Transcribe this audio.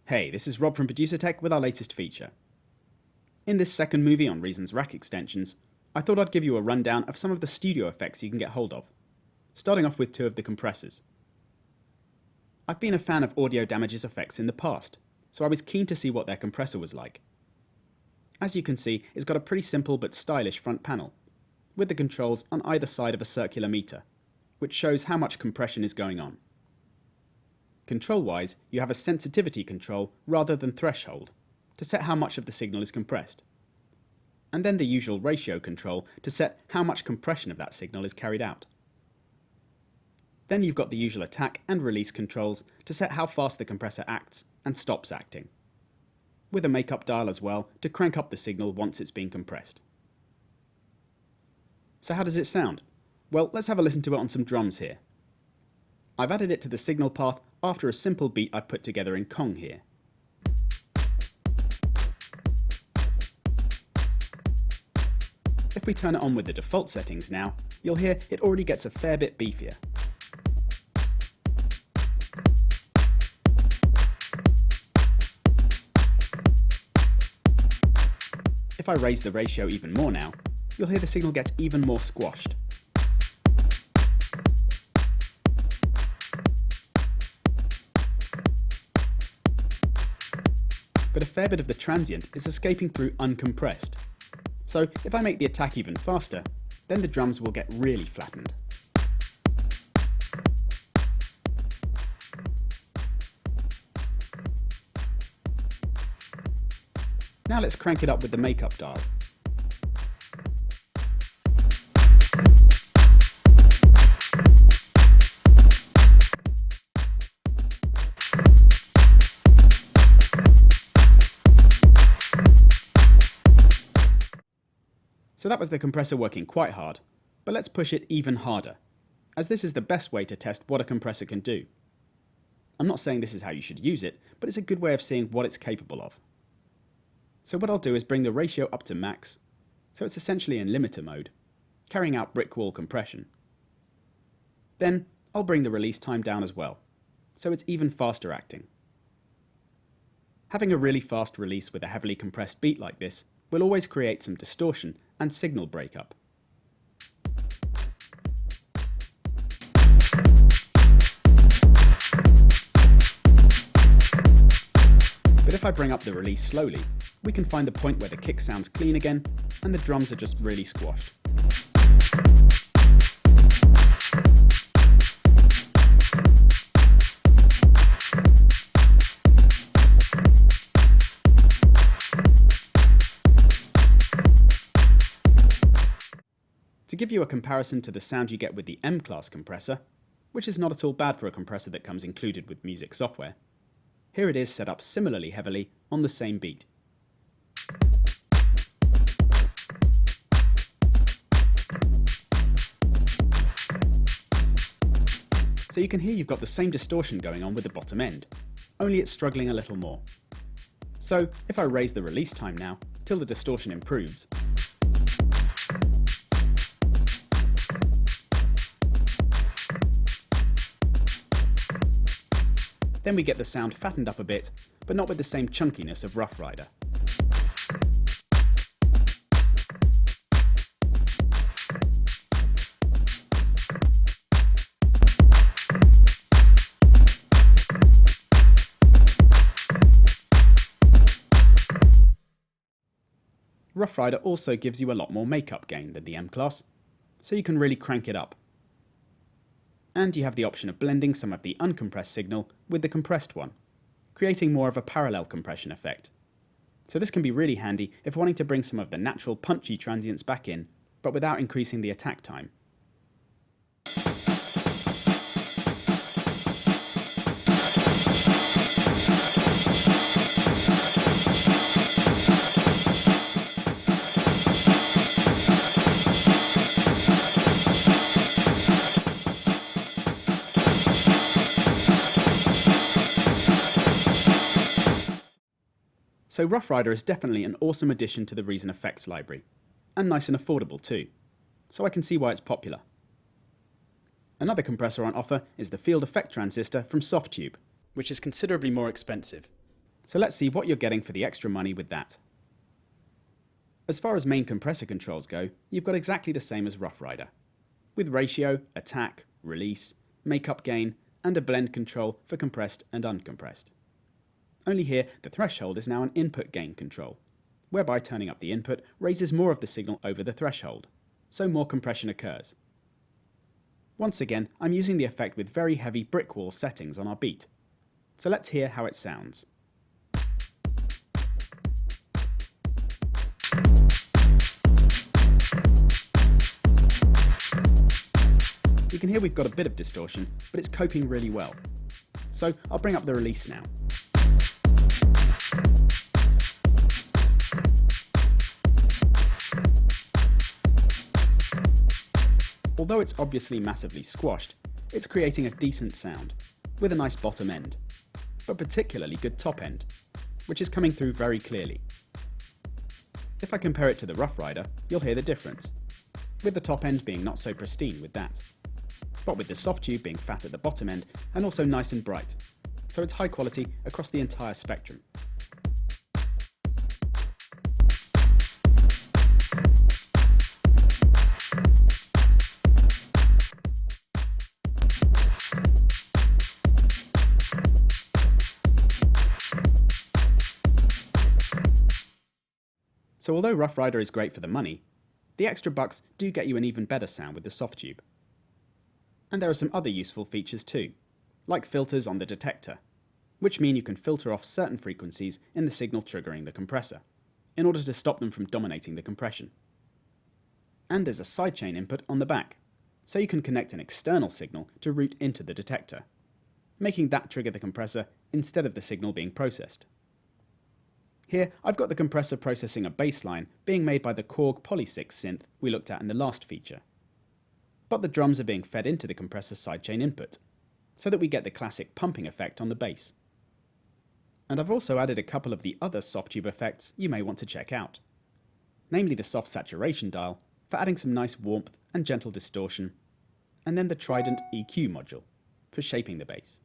Hey, this is Rob from Producer Tech with our latest feature. In this second movie on Reason's rack extensions, I thought I'd give you a rundown of some of the studio effects you can get hold of, starting off with two of the compressors. I've been a fan of Audio Damage's effects in the past, so I was keen to see what their compressor was like. As you can see, it's got a pretty simple but stylish front panel, with the controls on either side of a circular meter, which shows how much compression is going on. Control-wise, you have a sensitivity control rather than threshold, to set how much of the signal is compressed. And then the usual ratio control to set how much compression of that signal is carried out. Then you've got the usual attack and release controls to set how fast the compressor acts and stops acting, with a makeup dial as well to crank up the signal once it's been compressed. So how does it sound? Well, let's have a listen to it on some drums here. I've added it to the signal path after a simple beat I've put together in Kong here. If we turn it on with the default settings now, you'll hear it already gets a fair bit beefier. If I raise the ratio even more now, you'll hear the signal gets even more squashed. But a fair bit of the transient is escaping through uncompressed. So if I make the attack even faster, then the drums will get really flattened. Now let's crank it up with the makeup dial. So that was the compressor working quite hard, but let's push it even harder, as this is the best way to test what a compressor can do. I'm not saying this is how you should use it, but it's a good way of seeing what it's capable of. So what I'll do is bring the ratio up to max, so it's essentially in limiter mode, carrying out brick wall compression. Then I'll bring the release time down as well, so it's even faster acting. Having a really fast release with a heavily compressed beat like this will always create some distortion and signal breakup. But if I bring up the release slowly, we can find the point where the kick sounds clean again and the drums are just really squashed. To give you a comparison to the sound you get with the M-class compressor, which is not at all bad for a compressor that comes included with music software, here it is set up similarly heavily on the same beat. So you can hear you've got the same distortion going on with the bottom end, only it's struggling a little more. So if I raise the release time now, till the distortion improves, then we get the sound fattened up a bit, but not with the same chunkiness of Rough Rider. Rough Rider also gives you a lot more makeup gain than the M-Class, so you can really crank it up. And you have the option of blending some of the uncompressed signal with the compressed one, creating more of a parallel compression effect. So this can be really handy if wanting to bring some of the natural punchy transients back in, but without increasing the attack time. So Rough Rider is definitely an awesome addition to the Reason effects library, and nice and affordable too, so I can see why it's popular. Another compressor on offer is the field effect transistor from Softube, which is considerably more expensive. So let's see what you're getting for the extra money with that. As far as main compressor controls go, you've got exactly the same as Rough Rider, with ratio, attack, release, makeup gain, and a blend control for compressed and uncompressed. Only here, the threshold is now an input gain control, whereby turning up the input raises more of the signal over the threshold, so more compression occurs. Once again, I'm using the effect with very heavy brick wall settings on our beat, so let's hear how it sounds. You can hear we've got a bit of distortion, but it's coping really well. So I'll bring up the release now. Although it's obviously massively squashed, it's creating a decent sound, with a nice bottom end, but particularly good top end, which is coming through very clearly. If I compare it to the Rough Rider, you'll hear the difference, with the top end being not so pristine with that, but with the Softube being fat at the bottom end and also nice and bright, so it's high quality across the entire spectrum. So although Rough Rider is great for the money, the extra bucks do get you an even better sound with the Softube. And there are some other useful features too, like filters on the detector, which mean you can filter off certain frequencies in the signal triggering the compressor, in order to stop them from dominating the compression. And there's a sidechain input on the back, so you can connect an external signal to route into the detector, making that trigger the compressor instead of the signal being processed. Here, I've got the compressor processing a bassline being made by the Korg Poly6 synth we looked at in the last feature. But the drums are being fed into the compressor sidechain input, so that we get the classic pumping effect on the bass. And I've also added a couple of the other Softube effects you may want to check out, namely the soft saturation dial for adding some nice warmth and gentle distortion, and then the Trident EQ module for shaping the bass.